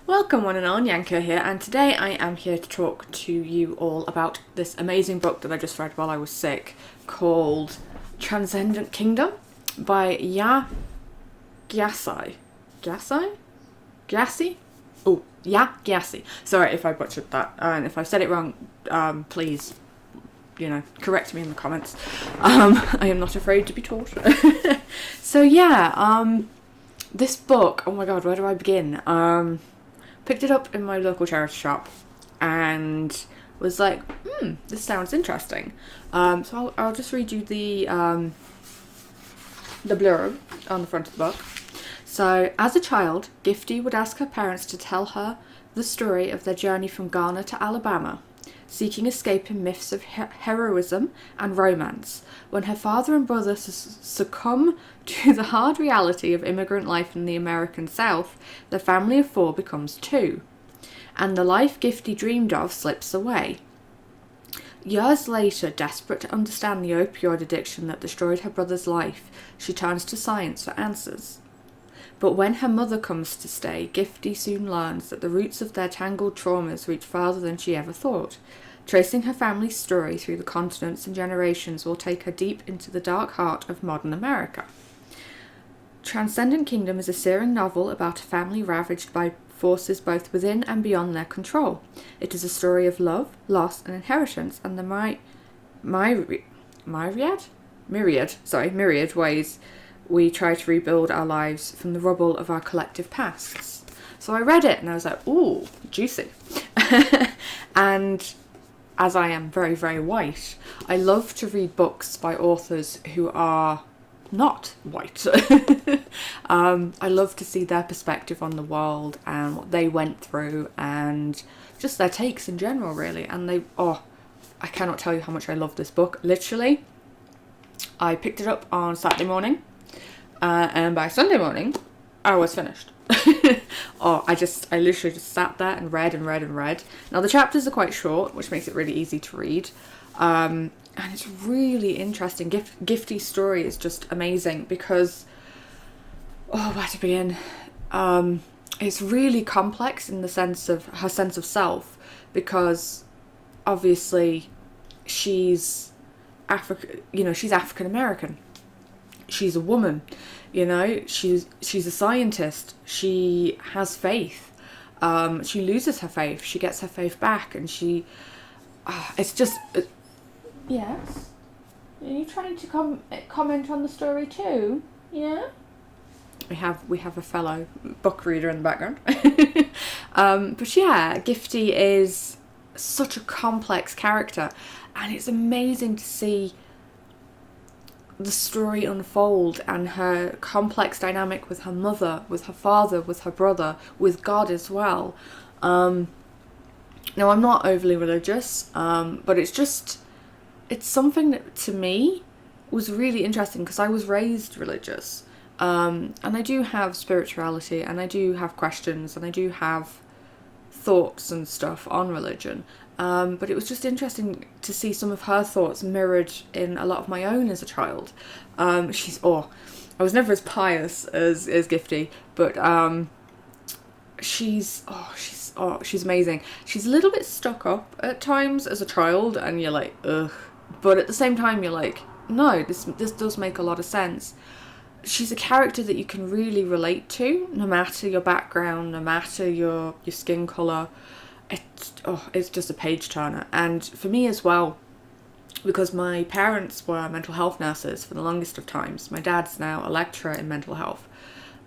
Welcome one and all, Yanko here, and today I am here to talk to you all about this amazing book that I just read while I was sick called Transcendent Kingdom by Gyasi. Gyasi. Sorry if I butchered that, and if I said it wrong, please, correct me in the comments. I am not afraid to be taught. This book, oh my god, where do I begin? Picked it up in my local charity shop and was like, this sounds interesting. So I'll just read you the blurb on the front of the book. So, as a child, Gifty would ask her parents to tell her the story of their journey from Ghana to Alabama, seeking escape in myths of heroism and romance. When her father and brother succumb to the hard reality of immigrant life in the American South, the family of four becomes two, and the life Gifty dreamed of slips away. Years later, desperate to understand the opioid addiction that destroyed her brother's life, she turns to science for answers. But when her mother comes to stay, Gifty soon learns that the roots of their tangled traumas reach farther than she ever thought. Tracing her family's story through the continents and generations will take her deep into the dark heart of modern America. Transcendent Kingdom is a searing novel about a family ravaged by forces both within and beyond their control. It is a story of love, loss, and inheritance, and the myriad ways we try to rebuild our lives from the rubble of our collective pasts. So I read it and I was like, ooh, juicy. And as I am very, very white, I love to read books by authors who are not white. I love to see their perspective on the world and what they went through and just their takes in general, really. And I cannot tell you how much I love this book. Literally, I picked it up on Saturday morning. And by Sunday morning, I was finished. I literally just sat there and read. Now the chapters are quite short, which makes it really easy to read. And it's really interesting. Gifty's story is just amazing because, where to begin? It's really complex in the sense of her sense of self, because obviously she's African American. She's a woman, she's a scientist. She has faith. She loses her faith. She gets her faith back, and it's just. Yes? Are you trying to comment on the story too? Yeah? We have a fellow book reader in the background. But yeah, Gifty is such a complex character, and it's amazing to see the story unfold and her complex dynamic with her mother, with her father, with her brother, with God as well. Now, I'm not overly religious, but it's something that to me was really interesting because I was raised religious, and I do have spirituality, and I do have questions, and I do have thoughts and stuff on religion. But it was just interesting to see some of her thoughts mirrored in a lot of my own as a child. I was never as pious as Gifty, but she's amazing. She's a little bit stuck up at times as a child, and you're like, ugh. But at the same time, you're like, no, this does make a lot of sense. She's a character that you can really relate to, no matter your background, no matter your skin colour. It's just a page turner. And for me as well, because my parents were mental health nurses for the longest of times. My dad's now a lecturer in mental health,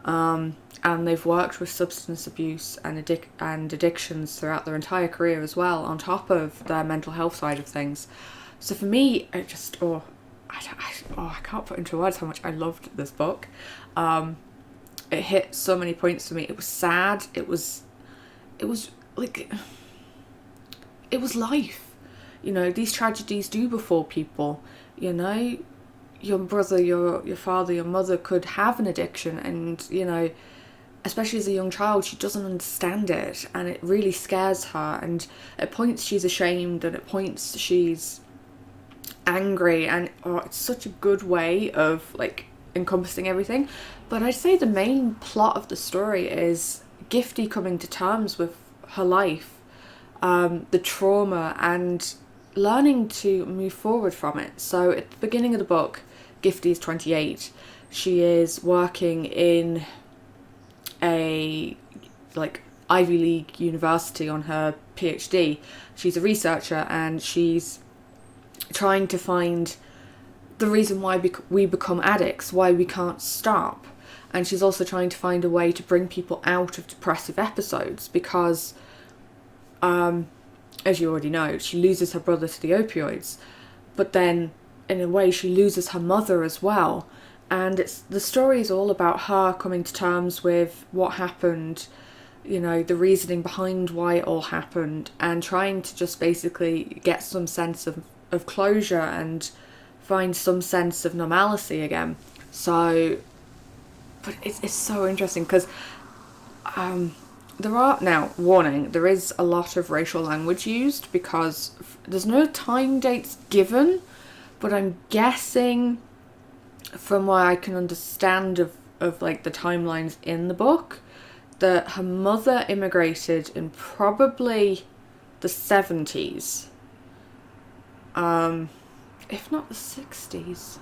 and they've worked with substance abuse and addictions throughout their entire career as well, on top of their mental health side of things. So for me, it just I can't put into words how much I loved this book. It hit so many points for me. It was sad. It was like, it was life. These tragedies do befall people. Your brother, your father, your mother could have an addiction, and especially as a young child, she doesn't understand it, and it really scares her, and at points she's ashamed, and at points she's angry, and it's such a good way of encompassing everything. But I'd say the main plot of the story is Gifty coming to terms with her life, the trauma, and learning to move forward from it. So at the beginning of the book, Gifty is 28. She is working in a Ivy League university on her PhD. She's a researcher, and she's trying to find the reason why we become addicts, why we can't stop. And she's also trying to find a way to bring people out of depressive episodes because, as you already know, she loses her brother to the opioids, but then in a way she loses her mother as well. And the story is all about her coming to terms with what happened, you know, the reasoning behind why it all happened, and trying to just basically get some sense of closure and find some sense of normalcy again. So, but it's so interesting because there are, now, warning, there is a lot of racial language used because there's no time dates given, but I'm guessing from what I can understand of like the timelines in the book, that her mother immigrated in probably the 70s, if not the 60s.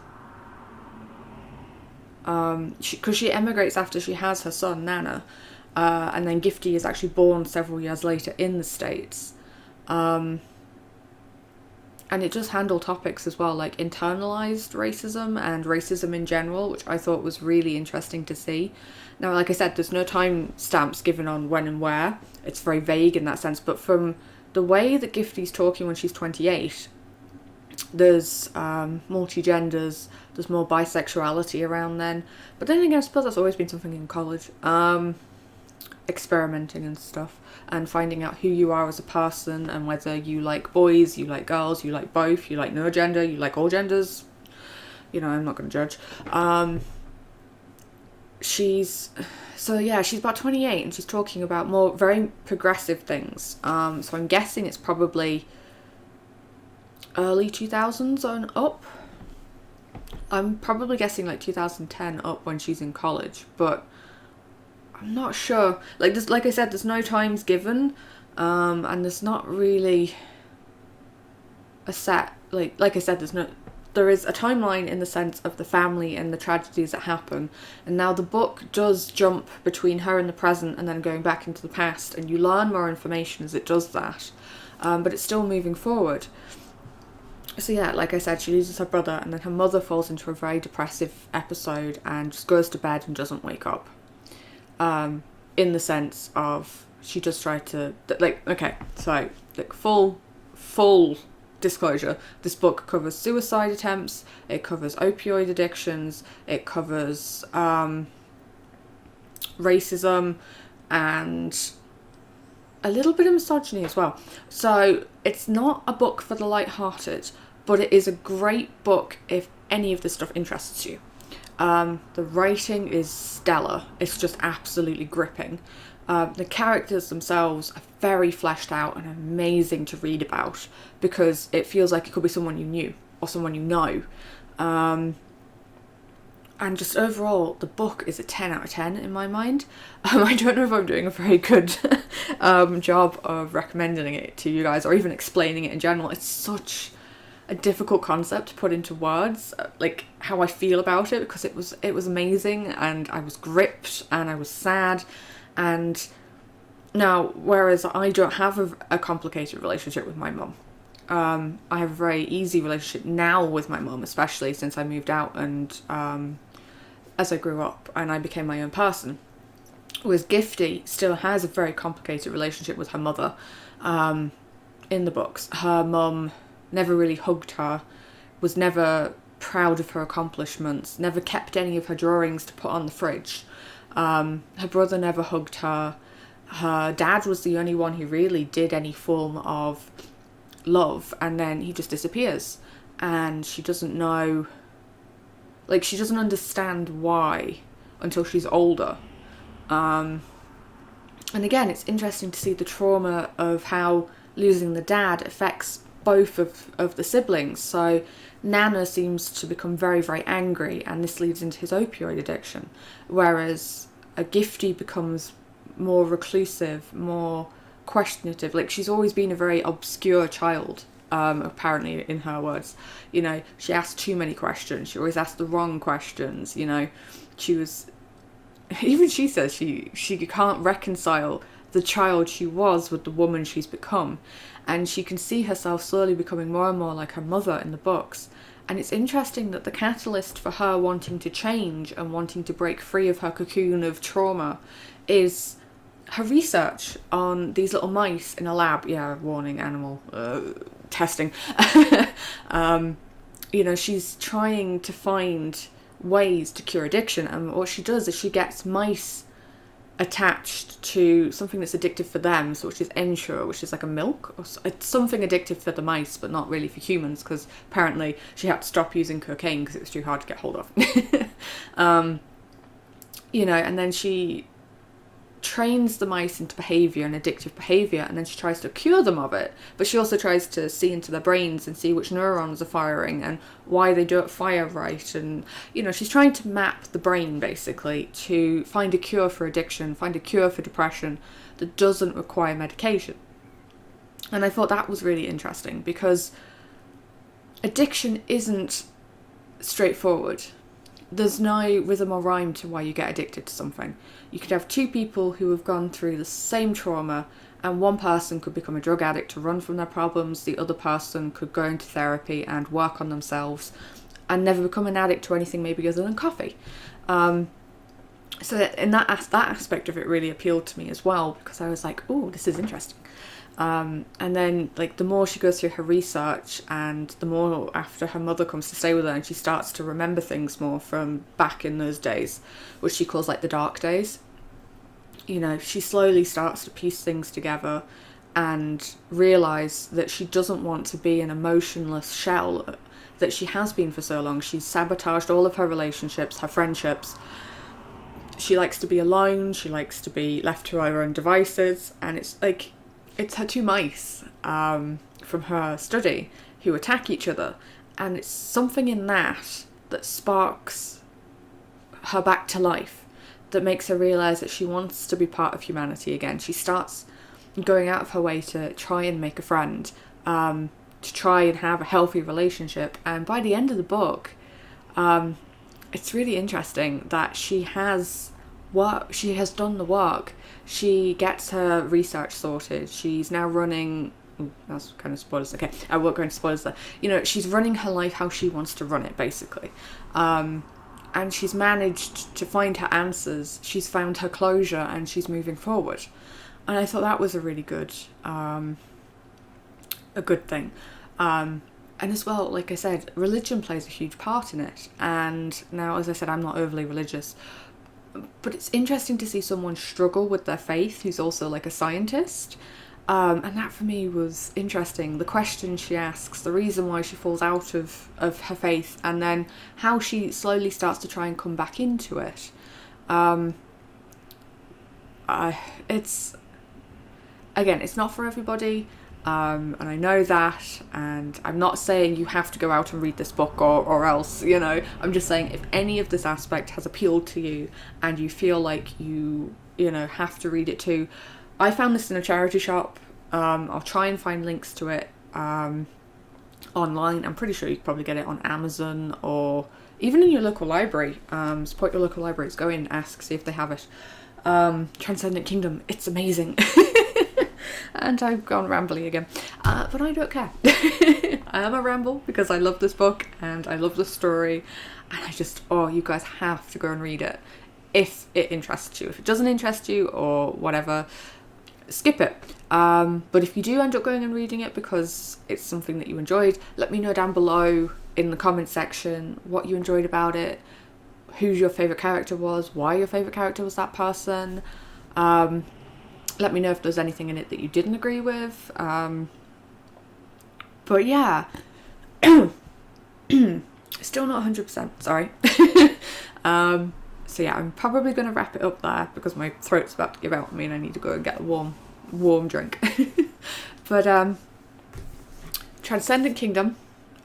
Because she emigrates after she has her son, Nana, and then Gifty is actually born several years later in the States. And it does handle topics as well, like internalized racism and racism in general, which I thought was really interesting to see. Now, like I said, there's no time stamps given on when and where. It's very vague in that sense, but from the way that Gifty's talking when she's 28, there's multi-genders, there's more bisexuality around then. But then again, I suppose that's always been something in college. Experimenting and stuff, and finding out who you are as a person, and whether you like boys, you like girls, you like both, you like no gender, you like all genders. You know, I'm not going to judge. She's about 28, and she's talking about more very progressive things. So I'm guessing it's probably early 2000s on up. I'm probably guessing like 2010 up when she's in college, but I'm not sure. Like I said, there's no times given, and there's not really a set, like I said, there is a timeline in the sense of the family and the tragedies that happen, and now the book does jump between her in the present and then going back into the past, and you learn more information as it does that, but it's still moving forward. So yeah, like I said, she loses her brother, and then her mother falls into a very depressive episode and just goes to bed and doesn't wake up. In the sense of, she just tried to, full disclosure, this book covers suicide attempts, it covers opioid addictions, it covers racism, and a little bit of misogyny as well. So it's not a book for the light-hearted, but it is a great book if any of this stuff interests you. The writing is stellar. It's just absolutely gripping. The characters themselves are very fleshed out and amazing to read about, because it feels like it could be someone you knew or someone you know. And just overall, the book is a 10 out of 10 in my mind. I don't know if I'm doing a very good job of recommending it to you guys, or even explaining it in general. It's such a difficult concept to put into words, like how I feel about it, because it was amazing, and I was gripped, and I was sad. And now, whereas I don't have a complicated relationship with my mum, I have a very easy relationship now with my mum, especially since I moved out and as I grew up and I became my own person. Whereas Gifty still has a very complicated relationship with her mother. In the books, her mum never really hugged her, was never proud of her accomplishments, never kept any of her drawings to put on the fridge. Her brother never hugged her. Her dad was the only one who really did any form of love, and then he just disappears. And she doesn't know, she doesn't understand why until she's older. And again, it's interesting to see the trauma of how losing the dad affects both of the siblings. So Nana seems to become very, very angry, and this leads into his opioid addiction, whereas a Gifty becomes more reclusive, more questionative. Like, she's always been a very obscure child, apparently, in her words. You know, she asked too many questions. She always asked the wrong questions, you know. She was... Even she says she can't reconcile the child she was with the woman she's become. And she can see herself slowly becoming more and more like her mother in the books. And it's interesting that the catalyst for her wanting to change and wanting to break free of her cocoon of trauma is her research on these little mice in a lab. Yeah, warning, animal testing. You know, she's trying to find ways to cure addiction, and what she does is she gets mice attached to something that's addictive for them, so which is Ensure, which is like a milk, or it's something addictive for the mice but not really for humans, because apparently she had to stop using cocaine because it was too hard to get hold of. You know, and then she trains the mice into behaviour and addictive behaviour, and then she tries to cure them of it, but she also tries to see into their brains and see which neurons are firing and why they don't fire right, and you know, she's trying to map the brain basically to find a cure for addiction, find a cure for depression that doesn't require medication. And I thought that was really interesting, because addiction isn't straightforward. There's no rhythm or rhyme to why you get addicted to something. You could have two people who have gone through the same trauma, and one person could become a drug addict to run from their problems, the other person could go into therapy and work on themselves and never become an addict to anything maybe other than coffee. So in that aspect of it really appealed to me as well, because I was like, oh, this is interesting. And then, like, the more she goes through her research, and the more after her mother comes to stay with her, and she starts to remember things more from back in those days, which she calls like the dark days. You know, she slowly starts to piece things together and realise that she doesn't want to be an emotionless shell that she has been for so long. She's sabotaged all of her relationships, her friendships. She likes to be alone, she likes to be left to her own devices, and it's like... it's her two mice from her study who attack each other, and it's something in that sparks her back to life, that makes her realise that she wants to be part of humanity again. She starts going out of her way to try and make a friend, to try and have a healthy relationship, and by the end of the book, it's really interesting that she has done the work. She gets her research sorted. She's now running... Ooh, that's kind of spoilers. Okay, I won't go into spoilers there. You know, she's running her life how she wants to run it, basically. And she's managed to find her answers. She's found her closure, and she's moving forward. And I thought that was a really good... a good thing. And as well, like I said, religion plays a huge part in it. And now, as I said, I'm not overly religious, but it's interesting to see someone struggle with their faith who's also like a scientist. And that for me was interesting. The question she asks, the reason why she falls out of her faith, and then how she slowly starts to try and come back into it. It's not for everybody. And I know that, and I'm not saying you have to go out and read this book or else, you know, I'm just saying if any of this aspect has appealed to you and you feel like you know, have to read it too. I found this in a charity shop. I'll try and find links to it online. I'm pretty sure you could probably get it on Amazon or even in your local library. Support your local libraries. Go in, ask, see if they have it. Transcendent Kingdom, it's amazing. And I've gone rambly again, but I don't care. I am a ramble because I love this book and I love the story, and you guys have to go and read it if it interests you. If it doesn't interest you or whatever, skip it. But if you do end up going and reading it because it's something that you enjoyed, let me know down below in the comment section what you enjoyed about it, who your favourite character was, why your favourite character was that person. Let me know if there's anything in it that you didn't agree with. But yeah, still not 100%, sorry. So yeah, I'm probably going to wrap it up there because my throat's about to give out on me and I need to go and get a warm drink. But Transcendent Kingdom,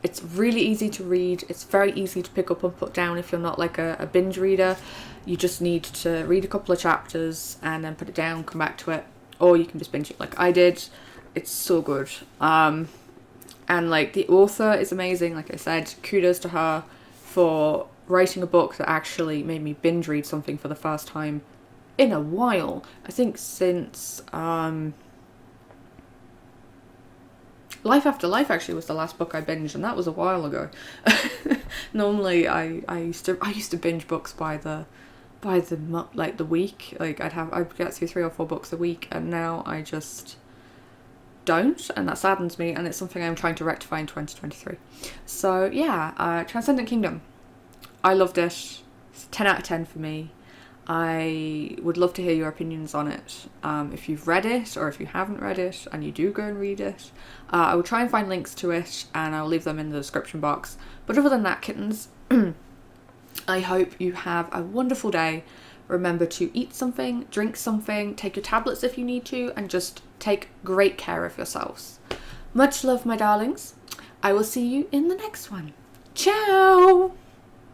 It's really easy to read. It's very easy to pick up and put down if you're not like a binge reader. You just need to read a couple of chapters and then put it down, come back to it, or you can just binge it like I did. It's so good. And like the author is amazing. Like I said, kudos to her for writing a book that actually made me binge read something for the first time in a while. I think since Life After Life actually was the last book I binged, and that was a while ago. Normally I used to binge books by the week. Like I'd get through 3 or 4 books a week, and now I just don't, and that saddens me, and it's something I'm trying to rectify in 2023. So yeah, Transcendent Kingdom. I loved it. It's 10 out of 10 for me. I would love to hear your opinions on it. If you've read it, or if you haven't read it and you do go and read it, I will try and find links to it, and I'll leave them in the description box. But other than that, kittens, I hope you have a wonderful day. Remember to eat something, drink something, take your tablets if you need to, and just take great care of yourselves. Much love, my darlings. I will see you in the next one. Ciao!